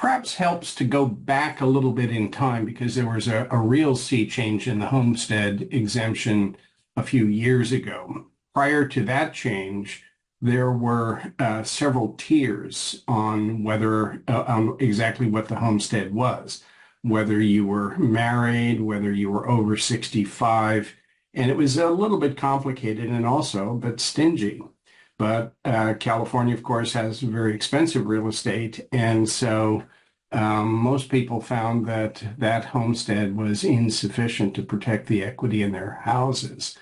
perhaps helps to go back a little bit in time because there was a real sea change in the homestead exemption a few years ago. Prior to that change, there were several tiers on on exactly what the homestead was, whether you were married, whether you were over 65, and it was a little bit complicated and also a bit stingy. But California, of course, has very expensive real estate, and so most people found that that homestead was insufficient to protect the equity in their houses.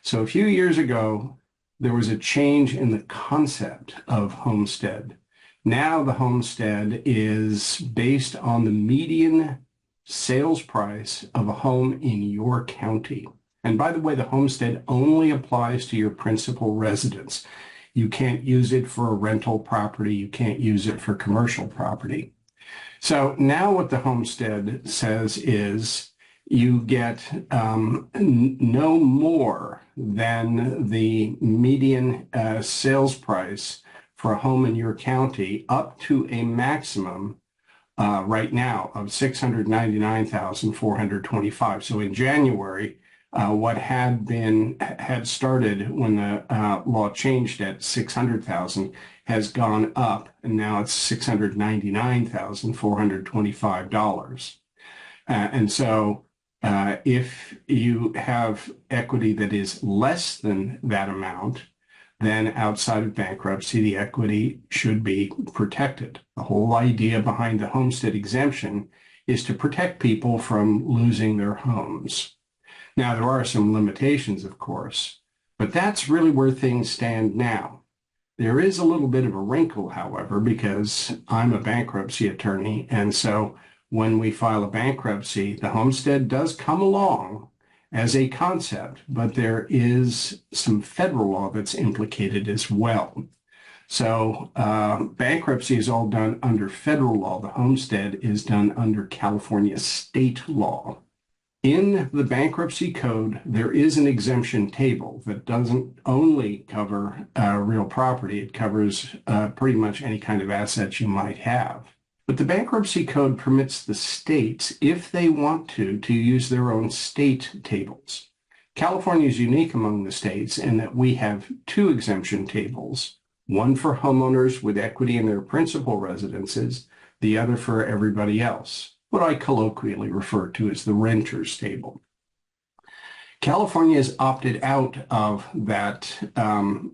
So a few years ago, there was a change in the concept of homestead. Now the homestead is based on the median sales price of a home in your county. And by the way, the homestead only applies to your principal residence. You can't use it for a rental property. You can't use it for commercial property. So now what the homestead says is you get no more than the median sales price for a home in your county up to a maximum right now of $699,425. So in January, what had started when the law changed at 600,000 has gone up, and now it's $699,425. And so if you have equity that is less than that amount, then outside of bankruptcy, the equity should be protected. The whole idea behind the homestead exemption is to protect people from losing their homes. Now, there are some limitations, of course, but that's really where things stand now. There is a little bit of a wrinkle, however, because I'm a bankruptcy attorney, and so when we file a bankruptcy, the homestead does come along as a concept, but there is some federal law that's implicated as well. So bankruptcy is all done under federal law. The homestead is done under California state law. In the bankruptcy code, there is an exemption table that doesn't only cover real property. It covers pretty much any kind of assets you might have. But the bankruptcy code permits the states, if they want to use their own state tables. California is unique among the states in that we have two exemption tables, one for homeowners with equity in their principal residences, the other for everybody else, what I colloquially refer to as the renters table. California has opted out of that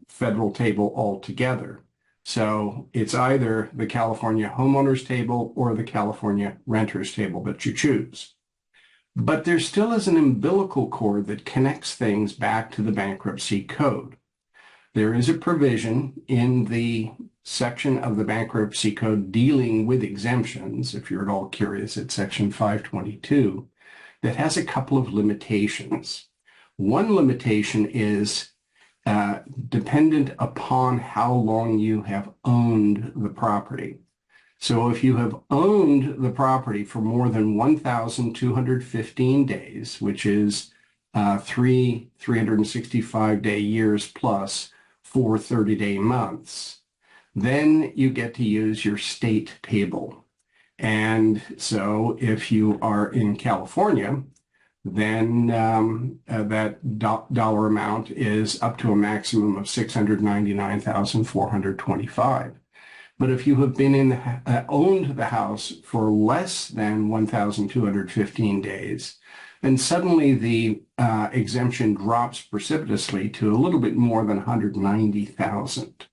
federal table altogether. So it's either the California homeowners table or the California renters table that you choose. But there still is an umbilical cord that connects things back to the bankruptcy code. There is a provision in the section of the bankruptcy code dealing with exemptions, if you're at all curious, it's section 522, that has a couple of limitations. One limitation is dependent upon how long you have owned the property. So if you have owned the property for more than 1,215 days, which is 365-day years plus 4 30-day months, then you get to use your state table. And so if you are in California, then that dollar amount is up to a maximum of $699,425. But if you have been owned the house for less than 1,215 days, then suddenly the exemption drops precipitously to a little bit more than 190,000.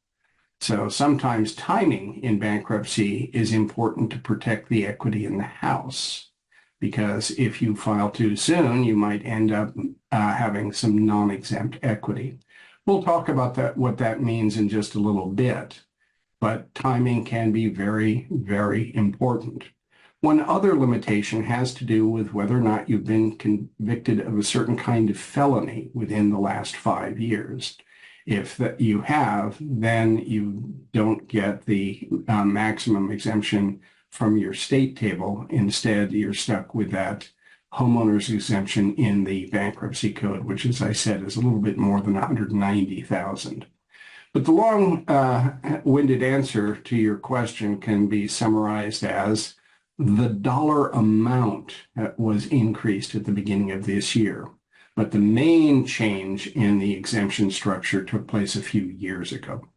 So sometimes timing in bankruptcy is important to protect the equity in the house, because if you file too soon, you might end up having some non-exempt equity. We'll talk about what that means in just a little bit, but timing can be very, very important. One other limitation has to do with whether or not you've been convicted of a certain kind of felony within the last 5 years. If you have, then you don't get the maximum exemption from your state table. Instead, you're stuck with that homeowner's exemption in the bankruptcy code, which, as I said, is a little bit more than 190,000. But the long-winded answer to your question can be summarized as The dollar amount was increased at the beginning of this year, but the main change in the exemption structure took place a few years ago.